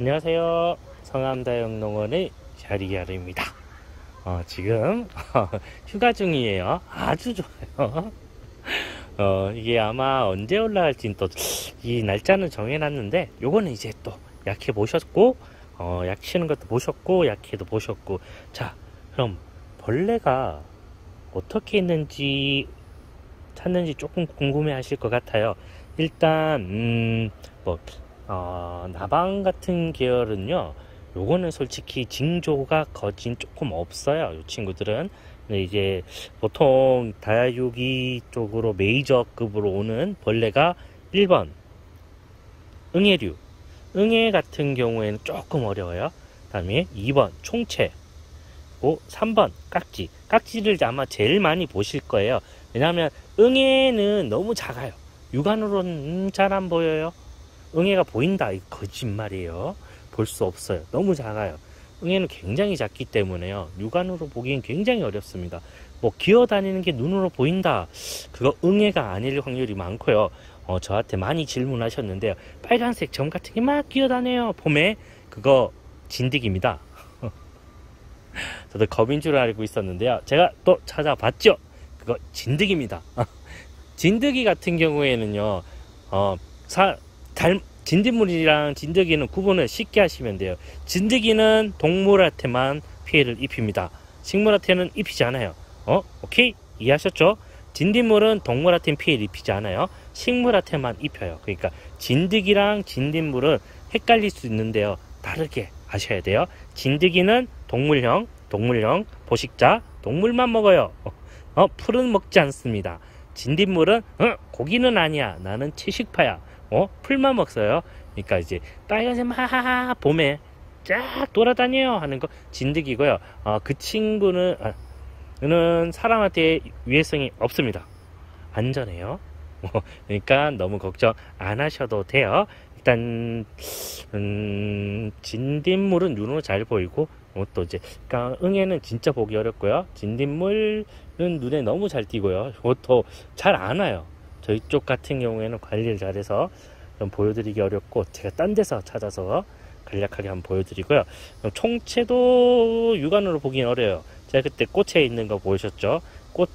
안녕하세요. 성암다육농원의 샤리야르입니다. 지금 휴가 중이에요. 아주 좋아요. 이게 아마 언제 올라갈지는 또 이 날짜는 정해놨는데, 요거는 이제 또 약해 보셨고, 약 치는 것도 보셨고, 약해도 보셨고. 자, 그럼 벌레가 어떻게 있는지 찾는지 조금 궁금해 하실 것 같아요. 일단 나방 같은 계열은요, 요거는 솔직히 징조가 거진 조금 없어요, 이 친구들은. 근데 이제 보통 다육이 쪽으로 메이저급으로 오는 벌레가 1번 응애류, 응애 같은 경우에는 조금 어려워요. 그 다음에 2번 총채, 3번 깍지를 아마 제일 많이 보실 거예요. 왜냐하면 응애는 너무 작아요. 육안으로는 잘 안 보여요. 응애가 보인다, 이거 거짓말이에요. 볼 수 없어요. 너무 작아요. 응애는 굉장히 작기 때문에요, 육안으로 보기엔 굉장히 어렵습니다. 뭐 기어다니는 게 눈으로 보인다, 그거 응애가 아닐 확률이 많고요. 저한테 많이 질문하셨는데요, 빨간색 점 같은 게 막 기어다녀요 봄에, 그거 진드기입니다. 저도 겁인 줄 알고 있었는데요, 제가 또 찾아봤죠. 그거 진드기입니다. 진드기 같은 경우에는요, 진딧물이랑 진드기는 구분을 쉽게 하시면 돼요. 진드기는 동물한테만 피해를 입힙니다. 식물한테는 입히지 않아요. 오케이? 이해하셨죠? 진딧물은 동물한테는 피해를 입히지 않아요. 식물한테만 입혀요. 그러니까 진드기랑 진딧물은 헷갈릴 수 있는데요, 다르게 아셔야 돼요. 진드기는 동물형, 포식자, 동물만 먹어요. 풀은 먹지 않습니다. 진딧물은 고기는 아니야, 나는 채식파야, 풀만 먹어요. 그러니까 이제 빨간색 막 봄에 쫙 돌아다녀요 하는 거 진드기고요. 그 친구는 사람한테 위해성이 없습니다. 안전해요. 그러니까 너무 걱정 안 하셔도 돼요. 일단 진딧물은 눈으로 잘 보이고, 또 이제 그러니까 응애는 진짜 보기 어렵고요. 진딧물은 눈에 너무 잘 띄고요. 그것도 잘 안 와요. 저희 쪽 같은 경우에는 관리를 잘해서 좀 보여드리기 어렵고, 제가 딴 데서 찾아서 간략하게 한번 보여드리고요. 총채도 육안으로 보긴 어려워요. 제가 그때 꽃에 있는 거 보셨죠? 꽃이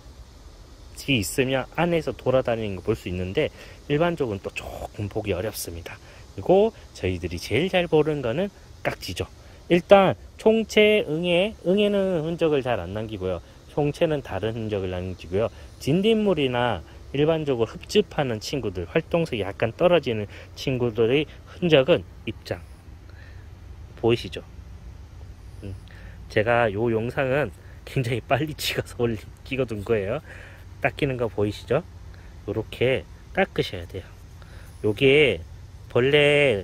있으면 안에서 돌아다니는 거 볼 수 있는데, 일반적으로는 또 조금 보기 어렵습니다. 그리고 저희들이 제일 잘 보는 거는 깍지죠. 일단 총채, 응애는 흔적을 잘 안 남기고요. 총채는 다른 흔적을 남기고요. 진딧물이나 일반적으로 흡집하는 친구들, 활동성이 약간 떨어지는 친구들의 흔적은 입장 보이시죠? 제가 요 영상은 굉장히 빨리 찍어둔 거예요. 닦이는 거 보이시죠? 요렇게 닦으셔야 돼요. 요게 벌레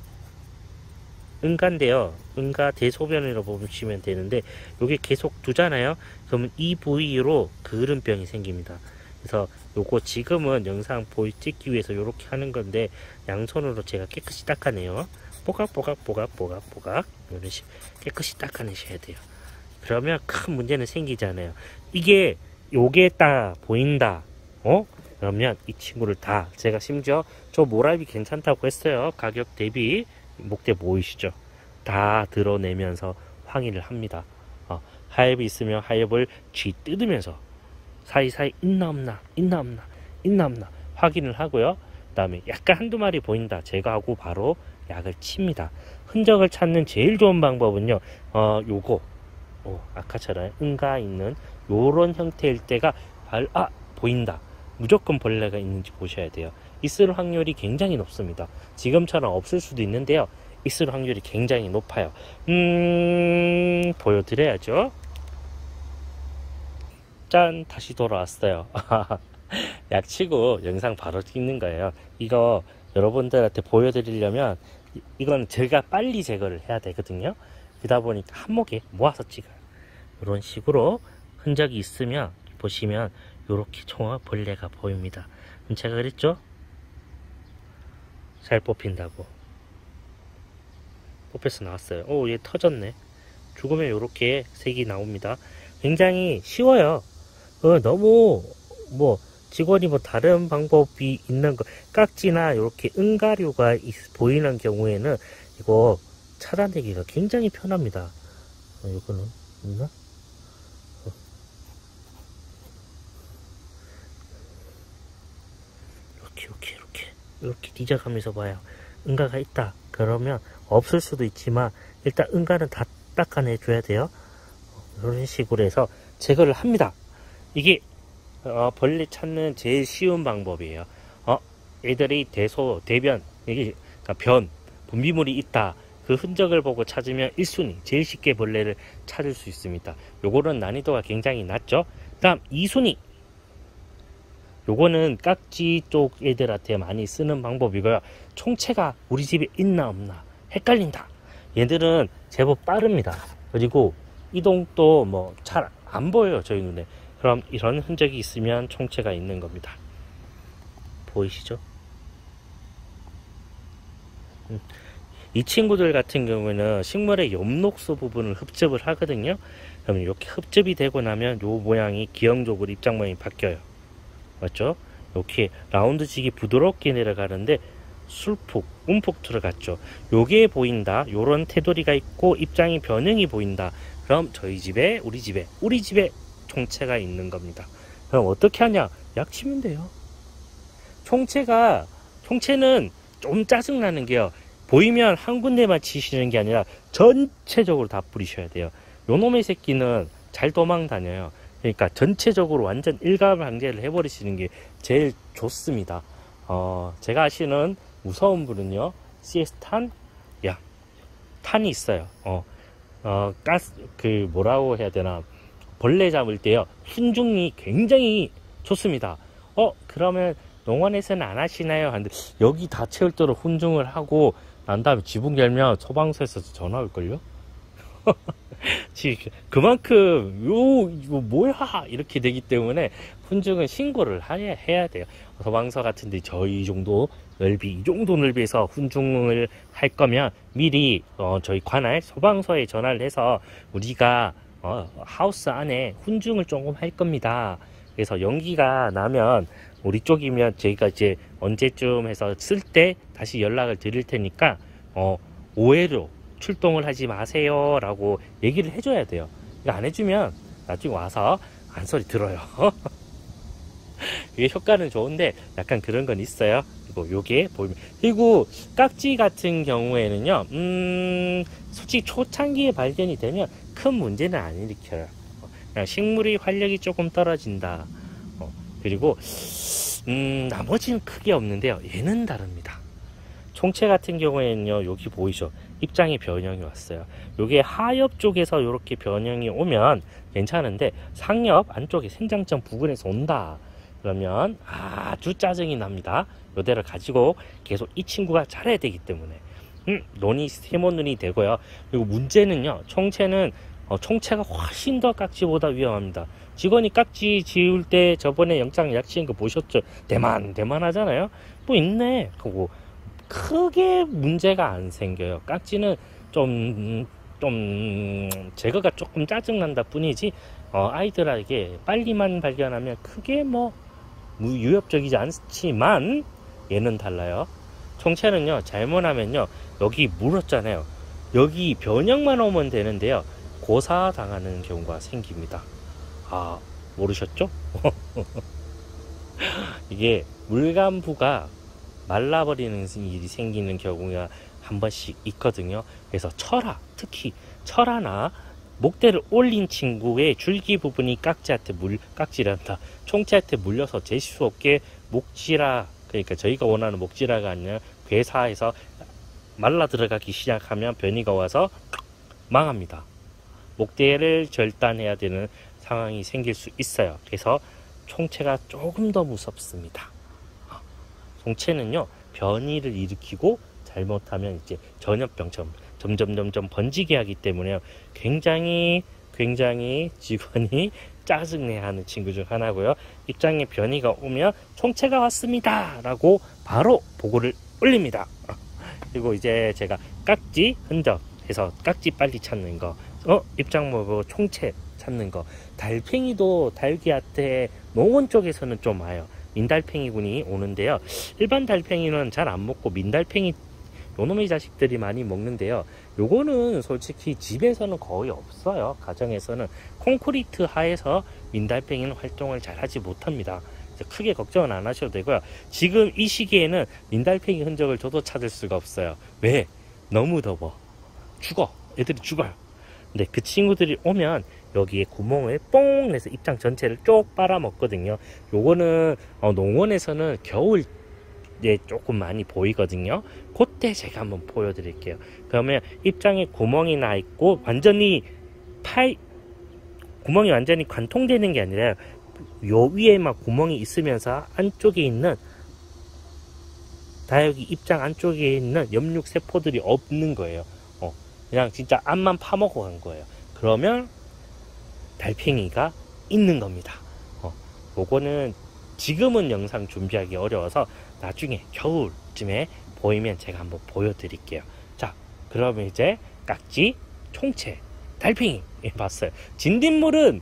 응가인데요, 응가 대소변이라고 보시면 되는데, 요게 계속 두잖아요. 그러면 이 부위로 그름병이 생깁니다. 그래서 요거 지금은 영상 찍기 위해서 요렇게 하는 건데, 양손으로 제가 깨끗이 닦아내요. 뽀각뽀각 이런 식으로 깨끗이 닦아내셔야 돼요. 그러면 큰 문제는 생기지 않아요. 요게 딱 보인다, 그러면 이 친구를 제가 심지어 저 모라비 괜찮다고 했어요. 가격 대비 목대 보이시죠? 다 드러내면서 확인을 합니다. 하엽이 있으면 하엽을 쥐뜯으면서 사이사이 있나 없나 확인을 하고요. 그 다음에 약간 한두 마리 보인다, 제거하고 바로 약을 칩니다. 흔적을 찾는 제일 좋은 방법은요, 요거 아까처럼 응가 있는 요런 형태일 때가 보인다, 무조건 벌레가 있는지 보셔야 돼요. 있을 확률이 굉장히 높습니다. 지금처럼 없을 수도 있는데요, 있을 확률이 굉장히 높아요. 보여드려야죠. 짠, 다시 돌아왔어요. 약치고 영상 바로 찍는 거예요. 이거 여러분들한테 보여드리려면 이건 제가 빨리 제거를 해야 되거든요. 그러다 보니까 한목에 모아서 찍어요. 이런 식으로 흔적이 있으면 보시면 요렇게 벌레가 보입니다. 제가 그랬죠? 잘 뽑힌다고. 뽑혀서 나왔어요. 얘 터졌네. 죽으면 요렇게 색이 나옵니다. 굉장히 쉬워요. 너무 직원이 다른 방법이 있는 거, 깍지나 이렇게 응가류가 보이는 경우에는 이거 차단되기가 굉장히 편합니다. 이거는 있나? 이렇게 뒤져가면서 봐요. 응가가 있다 그러면 없을 수도 있지만 일단 응가는 다 닦아내 줘야 돼요. 이런 식으로 해서 제거를 합니다. 이게 벌레 찾는 제일 쉬운 방법이에요. 애들이 대변, 이게 그러니까 분비물이 있다, 그 흔적을 보고 찾으면 1순위 제일 쉽게 벌레를 찾을 수 있습니다. 요거는 난이도가 굉장히 낮죠. 다음 2순위, 요거는 깍지 쪽 애들한테 많이 쓰는 방법이고요. 총체가 우리 집에 있나 없나 헷갈린다, 얘들은 제법 빠릅니다. 그리고 이동도 뭐 잘 안 보여요, 저희 눈에. 그럼 이런 흔적이 있으면 총체가 있는 겁니다. 보이시죠? 이 친구들 같은 경우에는 식물의 엽록소 부분을 흡접을 하거든요. 그럼 이렇게 흡접이 되고 나면 요 모양이 기형적으로 입장 모양이 바뀌어요. 맞죠? 이렇게 라운드직이 부드럽게 내려가는데 술푹 움푹 들어갔죠. 요게 보인다, 요런 테두리가 있고 입장이 변형이 보인다, 그럼 저희 집에 우리 집에 총체가 있는 겁니다. 그럼 어떻게 하냐? 약 치면 돼요. 총체는 좀 짜증나는 게요, 보이면 한 군데만 치시는 게 아니라 전체적으로 다 뿌리셔야 돼요. 요놈의 새끼는 잘 도망 다녀요. 그러니까 전체적으로 완전 일가방제를 해버리시는 게 제일 좋습니다. 제가 아시는 무서운 불은요, CS 탄이 있어요. 뭐라고 해야 되나, 벌레 잡을 때요, 훈중이 굉장히 좋습니다. 그러면 농원에서는 안 하시나요? 하는데 여기 다 채울도록 훈중을 하고 난 다음에 지붕 열면 소방서에서 전화 올걸요? 그만큼 이거 뭐야 이렇게 되기 때문에 훈중은 신고를 해야 돼요. 소방서 같은데 이 정도 넓이에서 훈중을 할 거면 미리 저희 관할 소방서에 전화를 해서 우리가 하우스 안에 훈중을 조금 할 겁니다. 그래서 연기가 나면 우리 쪽이면 저희가 이제 언제쯤 해서 쓸 때 다시 연락을 드릴 테니까 오해로 출동을 하지 마세요 라고 얘기를 해줘야 돼요. 이거 안 해주면 나중에 와서 안 소리 들어요. 이게 효과는 좋은데 약간 그런 건 있어요. 그리고 요게 보이면, 그리고 깍지 같은 경우에는요, 솔직히 초창기에 발견이 되면 큰 문제는 안 일으켜요. 그냥 식물이 활력이 조금 떨어진다. 그리고 나머지는 크게 없는데요, 얘는 다릅니다. 총체 같은 경우에는요, 여기 보이죠? 입장의 변형이 왔어요. 요게 하엽 쪽에서 이렇게 변형이 오면 괜찮은데 상엽 안쪽에 생장점 부근에서 온다 그러면 아주 짜증이 납니다. 요대로 가지고 계속 이 친구가 자라야 되기 때문에 세모눈이 되고요. 그리고 문제는요, 총체가 훨씬 더 깍지보다 위험합니다. 직원이 깍지 지울 때 저번에 영장 약치인 거 보셨죠? 대만 하잖아요. 뭐 있네 그거 크게 문제가 안 생겨요. 깍지는 좀 제거가 조금 짜증난다 뿐이지 아이들에게 빨리만 발견하면 크게 뭐 유협적이지 않지만 얘는 달라요. 총체는요, 잘못하면요, 여기 물었잖아요, 여기 변형만 오면 되는데요, 고사당하는 경우가 생깁니다. 모르셨죠? 이게 물간부가 말라버리는 일이 생기는 경우가 한 번씩 있거든요. 그래서 특히 철화나 목대를 올린 친구의 줄기 부분이 깍지란다. 총체한테 물려서 재수 없게 목지라, 그러니까 저희가 원하는 목지라가 아니라 괴사해서 말라 들어가기 시작하면 변이가 와서 망합니다. 목대를 절단해야 되는 상황이 생길 수 있어요. 그래서 총체가 조금 더 무섭습니다. 총체는요, 변이를 일으키고 잘못하면 이제 전염병처럼 점점 번지게 하기 때문에 굉장히 직원이 짜증내하는 친구 중 하나고요. 입장에 변이가 오면 총체가 왔습니다 라고 바로 보고를 올립니다. 그리고 이제 제가 깍지 흔적 해서 깍지 빨리 찾는 거, 입장 보고 총체 찾는 거, 달팽이도 달기한테 농원 쪽에서는 좀 와요. 민달팽이군이 오는데요, 일반 달팽이는 잘 안 먹고 민달팽이 요놈의 자식들이 많이 먹는데요. 요거는 솔직히 집에서는 거의 없어요. 가정에서는 콘크리트 하에서 민달팽이는 활동을 잘 하지 못합니다. 크게 걱정은 안 하셔도 되고요. 지금 이 시기에는 민달팽이 흔적을 저도 찾을 수가 없어요. 왜? 너무 더워. 죽어. 애들이 죽어요. 근데 그 친구들이 오면 여기에 구멍을 뽕 내서 입장 전체를 쪽 빨아먹거든요. 요거는 농원에서는 겨울 에 조금 많이 보이거든요. 그때 제가 한번 보여드릴게요. 그러면 입장에 구멍이 나 있고 완전히 구멍이 완전히 관통되는 게 아니라 요 위에만 구멍이 있으면서 안쪽에 있는 다육이 입장 안쪽에 있는 염육 세포들이 없는 거예요. 그냥 진짜 앞만 파먹어 간 거예요. 그러면 달팽이가 있는 겁니다. 요거는 지금은 영상 준비하기 어려워서 나중에 겨울쯤에 보이면 제가 한번 보여드릴게요. 자, 그러면 이제 깍지, 총채, 달팽이 봤어요. 진딧물은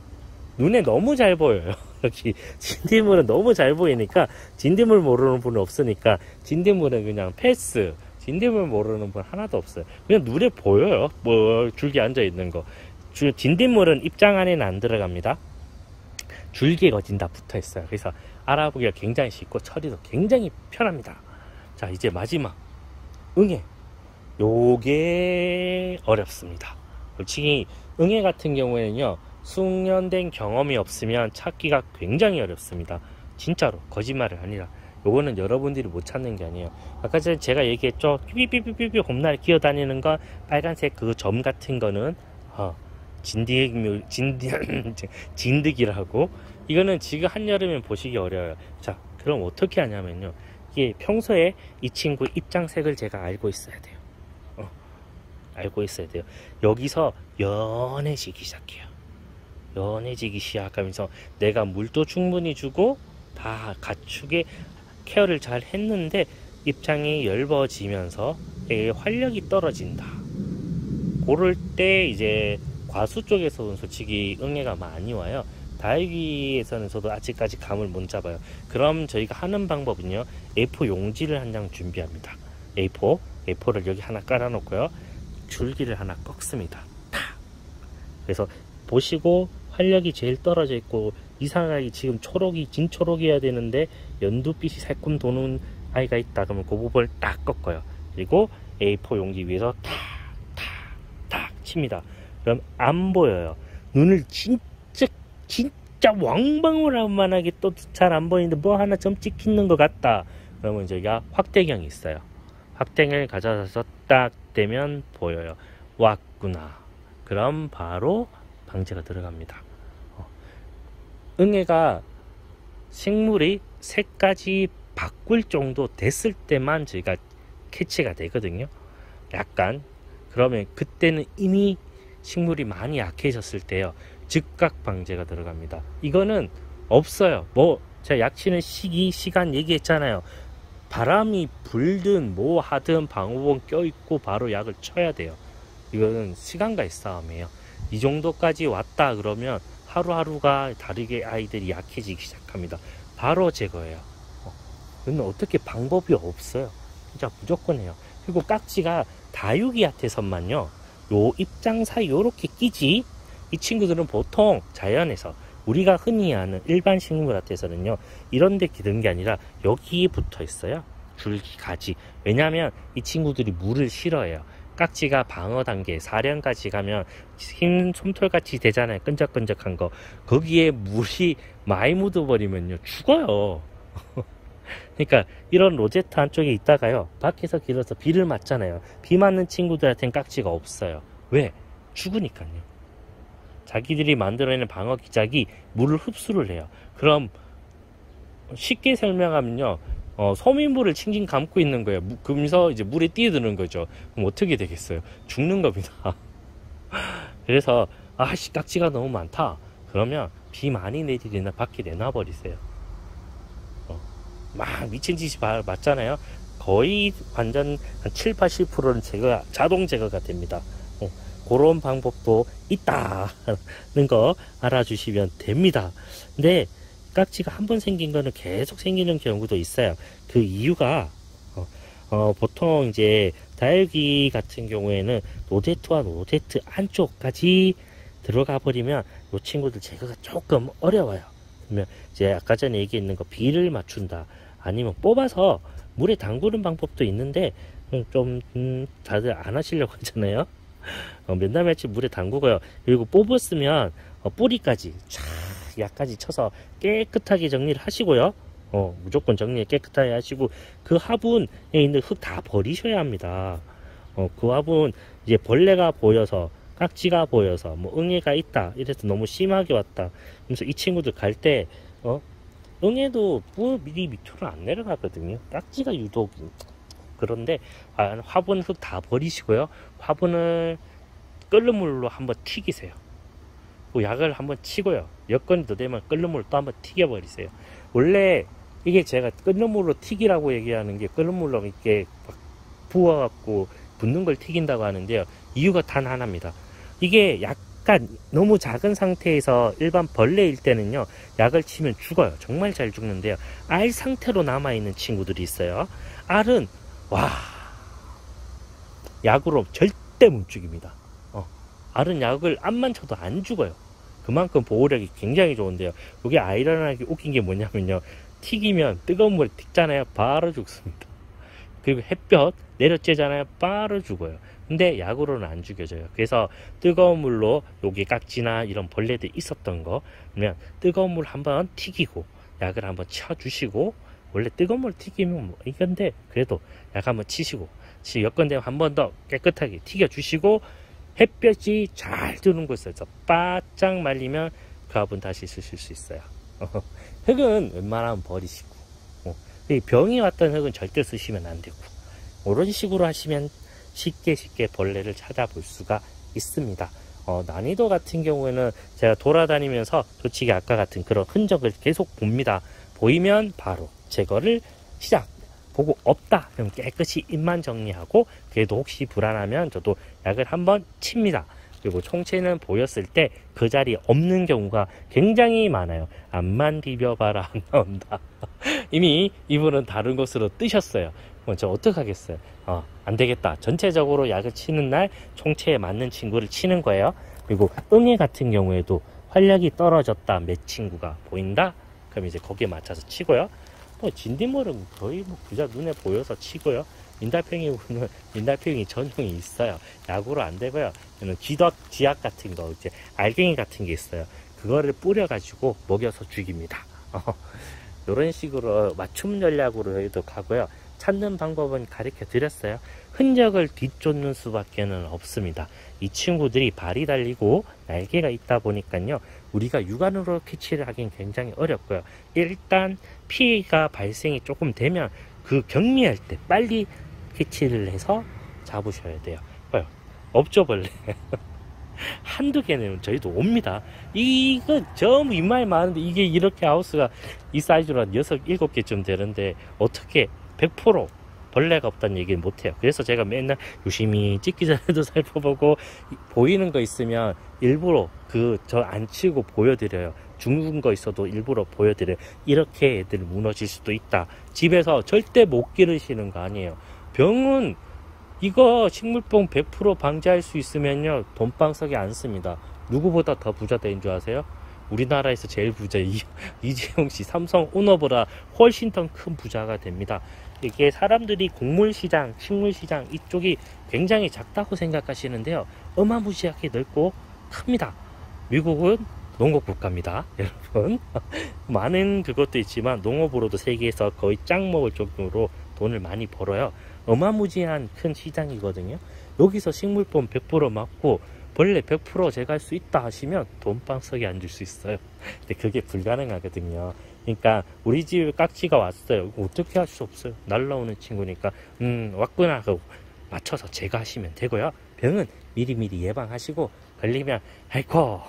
눈에 너무 잘 보여요. 여기 진딧물은 너무 잘 보이니까 진딧물 모르는 분은 없으니까 진딧물은 그냥 패스. 진딧물 모르는 분 하나도 없어요. 그냥 눈에 보여요. 뭐 줄기 앉아 있는 거. 진딧물은 입장 안에는 안 들어갑니다. 줄기에 거진 다 붙어 있어요. 그래서 알아보기가 굉장히 쉽고 처리도 굉장히 편합니다. 자, 이제 마지막 응애. 요게 어렵습니다. 솔직히 응애 같은 경우에는요, 숙련된 경험이 없으면 찾기가 굉장히 어렵습니다. 진짜로 거짓말이 아니라. 요거는 여러분들이 못 찾는 게 아니에요. 아까 전에 제가 얘기했죠. 삐삐삐삐삐 봄날 기어다니는 거 빨간색 그 점 같은 거는 진드기라고. 이거는 지금 한여름엔 보시기 어려워요. 자, 그럼 어떻게 하냐면요, 이게 평소에 이 친구 입장색을 제가 알고 있어야 돼요. 알고 있어야 돼요. 여기서 연해지기 시작해요. 연해지기 시작하면서 내가 물도 충분히 주고 다 가축에 케어를 잘 했는데 입장이 엷어지면서 활력이 떨어진다. 그럴 때 이제 과수 쪽에서는 솔직히 응애가 많이 와요. 다육이에서는 저도 아직까지 감을 못 잡아요. 그럼 저희가 하는 방법은요, A4 용지를 한 장 준비합니다. A4를 여기 하나 깔아 놓고요, 줄기를 하나 꺾습니다. 탁. 그래서 보시고 활력이 제일 떨어져 있고 이상하게 지금 진초록이어야 되는데 연두빛이 살금 도는 아이가 있다. 그러면 그 부분을 딱 꺾어요. 그리고 A4 용지 위에서 탁 칩니다. 그럼 안 보여요. 눈을 진짜 왕방울만하게 또 잘 안 보이는데 뭐 하나 점 찍히는 것 같다. 그러면 저희가 확대경이 있어요. 확대경을 가져와서 딱 대면 보여요. 왔구나. 그럼 바로 방제가 들어갑니다. 응애가 식물이 색까지 바꿀 정도 됐을 때만 저희가 캐치가 되거든요. 약간. 그러면 그때는 이미 식물이 많이 약해졌을 때요, 즉각 방제가 들어갑니다. 이거는 없어요. 뭐 제가 약치는 시간 얘기했잖아요. 바람이 불든 뭐 하든 방호봉 껴있고 바로 약을 쳐야 돼요. 이거는 시간과의 싸움이에요. 이 정도까지 왔다 그러면 하루하루가 다르게 아이들이 약해지기 시작합니다. 바로 제거해요. 근데 어떻게 방법이 없어요. 진짜 무조건 해요. 그리고 깍지가 다육이한테서만요, 요 입장 사이 요렇게 끼지. 이 친구들은 보통 자연에서 우리가 흔히 아는 일반 식물한테서는요, 이런 데 기른 게 아니라 여기에 붙어 있어요. 줄기, 가지. 왜냐하면 이 친구들이 물을 싫어해요. 깍지가 방어 단계, 사령까지 가면 흰 솜털같이 되잖아요. 끈적끈적한 거. 거기에 물이 많이 묻어버리면요, 죽어요. 그러니까 이런 로제트 안쪽에 있다가요, 밖에서 길어서 비를 맞잖아요. 비 맞는 친구들한테는 깍지가 없어요. 왜? 죽으니까요. 자기들이 만들어내는 방어 기작이 물을 흡수를 해요. 그럼 쉽게 설명하면요, 소민물을 칭칭 감고 있는 거예요. 그러면서 이제 물에 뛰어드는 거죠. 그럼 어떻게 되겠어요? 죽는 겁니다. 그래서 아씨, 깍지가 너무 많다. 그러면 비 많이 내리는 밖에 내놔버리세요. 막 미친 짓이 맞잖아요. 거의 완전 한 7~80%는 자동 제거가 됩니다. 그런 방법도 있다는 거 알아주시면 됩니다. 근데 깍지가 한 번 생긴 거는 계속 생기는 경우도 있어요. 그 이유가 보통 이제 다육이 같은 경우에는 로제트와 로제트 안쪽까지 들어가 버리면 이 친구들 제거가 조금 어려워요. 그러면 이제 아까 전에 얘기했는 거 비를 맞춘다, 아니면 뽑아서 물에 담그는 방법도 있는데 좀 다들 안 하시려고 하잖아요. 몇날 며칠 물에 담그고요. 그리고 뽑았으면 뿌리까지 쫙 약까지 쳐서 깨끗하게 정리를 하시고요. 무조건 정리 깨끗하게 하시고, 그 화분에 있는 흙 다 버리셔야 합니다. 그 화분 이제 벌레가 보여서, 깍지가 보여서, 뭐 응애가 있다 이래서 너무 심하게 왔다, 그래서 이 친구들 갈 때 응애도 미리 밑으로 안 내려가거든요. 깍지가 유독. 그런데 화분 흙 다 버리시고요. 화분을 끓는 물로 한번 튀기세요. 그 약을 한번 치고요. 여건이 더 되면 끓는 물로 또 한번 튀겨버리세요. 원래 이게 제가 끓는 물로 튀기라고 얘기하는 게, 끓는 물로 이렇게 부어갖고 붓는 걸 튀긴다고 하는데요. 이유가 단 하나입니다. 이게 약간 너무 작은 상태에서 일반 벌레일 때는요, 약을 치면 죽어요. 정말 잘 죽는데요. 알 상태로 남아있는 친구들이 있어요. 알은 약으로 절대 못 죽입니다. 알은 약을 암만 쳐도 안 죽어요. 그만큼 보호력이 굉장히 좋은데요. 이게 아이러니하게 웃긴 게 뭐냐면요, 튀기면 뜨거운 물에 튀잖아요. 바로 죽습니다. 그리고 햇볕 내려쬐잖아요. 바로 죽어요. 근데 약으로는 안 죽여져요. 그래서 뜨거운 물로 여기 깍지나 이런 벌레들 있었던 거, 그러면 뜨거운 물 한번 튀기고 약을 한번 쳐주시고, 원래 뜨거운 물 튀기면 뭐 이건데, 그래도 약 한번 치시고, 여건되면 한 번 더 깨끗하게 튀겨주시고, 햇볕이 잘 드는 곳에서 바짝 말리면 그 화분 다시 쓰실 수 있어요. 흙은 웬만하면 버리시고, 병이 왔던 흙은 절대 쓰시면 안 되고, 이런 식으로 하시면 쉽게 벌레를 찾아볼 수가 있습니다. 난이도 같은 경우에는 제가 돌아다니면서 솔직히 아까 같은 그런 흔적을 계속 봅니다. 보이면 바로 제거를 시작. 보고 없다 그럼 깨끗이 입만 정리하고, 그래도 혹시 불안하면 저도 약을 한번 칩니다. 그리고 총체는 보였을 때 그 자리에 없는 경우가 굉장히 많아요. 앞만 비벼봐라 안 나온다. 이미 이분은 다른 곳으로 뜨셨어요. 저 어떡하겠어요. 안 되겠다. 전체적으로 약을 치는 날 총체에 맞는 친구를 치는 거예요. 그리고 응애 같은 경우에도 활력이 떨어졌다, 몇 친구가 보인다, 그럼 이제 거기에 맞춰서 치고요. 진딧물은 거의 그저 눈에 보여서 치고요. 민달팽이 전용이 있어요. 약으로 안 되고요. 지약 같은 거, 이제 알갱이 같은 게 있어요. 그거를 뿌려가지고 먹여서 죽입니다. 이런 식으로 맞춤 전략으로 해도 가고요. 찾는 방법은 가르쳐 드렸어요. 흔적을 뒤쫓는 수밖에는 없습니다. 이 친구들이 발이 달리고 날개가 있다 보니까요, 우리가 육안으로 캐치를 하긴 굉장히 어렵고요. 일단 피해가 발생이 조금 되면 그 경미할 때 빨리 캐치를 해서 잡으셔야 돼요. 없죠, 벌레. 한두 개는 저희도 옵니다. 이거 전부 입마에 많은데 이게 이렇게 하우스가 이 사이즈로 한 6, 7개쯤 되는데 어떻게 100% 벌레가 없다는 얘기는 못해요. 그래서 제가 맨날 유심히 찍기 전에도 살펴보고, 보이는 거 있으면 일부러 저 안 치고 보여드려요. 죽는 거 있어도 일부러 보여드려요. 이렇게 애들 무너질 수도 있다. 집에서 절대 못 기르시는 거 아니에요. 병은 이거 식물병 100% 방지할 수 있으면요, 돈방석에 안 씁니다. 누구보다 더 부자 된 줄 아세요? 우리나라에서 제일 부자 이재용 씨, 삼성 오너보다 훨씬 더 큰 부자가 됩니다. 이게 사람들이 곡물시장, 식물시장 이쪽이 굉장히 작다고 생각하시는데요, 어마무시하게 넓고 큽니다. 미국은 농업 국가입니다, 여러분. 많은 그것도 있지만 농업으로도 세계에서 거의 짱 먹을 정도로 돈을 많이 벌어요. 어마무지한 큰 시장이거든요. 여기서 식물법 100% 맞고 벌레 100% 제거할 수 있다 하시면 돈방석에 앉을 수 있어요. 근데 그게 불가능하거든요. 그러니까 우리 집에 깍지가 왔어요. 어떻게 할 수 없어요. 날라오는 친구니까 왔구나 하고 맞춰서 제거하시면 되고요. 병은 미리미리 예방하시고, 걸리면 아이고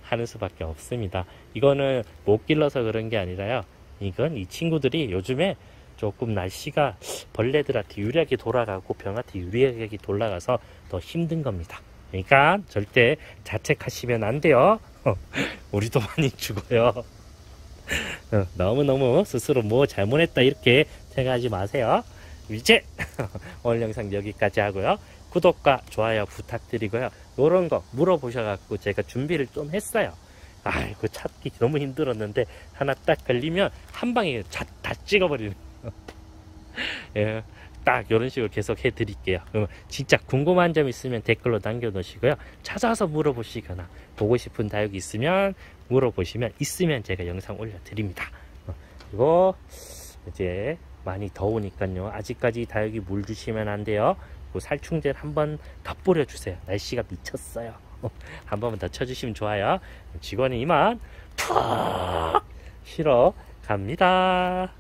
하는 수밖에 없습니다. 이거는 못 길러서 그런 게 아니라요, 이건 이 친구들이 요즘에 조금 날씨가 벌레들한테 유리하게 돌아가고 병한테 유리하게 돌아가서 더 힘든 겁니다. 그러니까 절대 자책하시면 안 돼요. 우리도 많이 죽어요. 너무너무 스스로 뭐 잘못했다 이렇게 생각하지 마세요. 이제 오늘 영상 여기까지 하고요. 구독과 좋아요 부탁드리고요. 요런 거 물어보셔갖고 제가 준비를 좀 했어요. 아이고, 찾기 너무 힘들었는데 하나 딱 걸리면 한 방에 다 찍어버리는 예, 딱 이런 식으로 계속 해드릴게요. 그럼 진짜 궁금한 점 있으면 댓글로 남겨놓으시고요. 찾아서 물어보시거나 보고 싶은 다육이 있으면 물어보시면 있으면 제가 영상 올려드립니다. 그리고 이제 많이 더우니까요. 아직까지 다육이 물 주시면 안 돼요. 살충제 한번 더 뿌려주세요. 날씨가 미쳤어요. 한 번만 더 쳐주시면 좋아요. 직원은 이만 푹 쉬러 갑니다.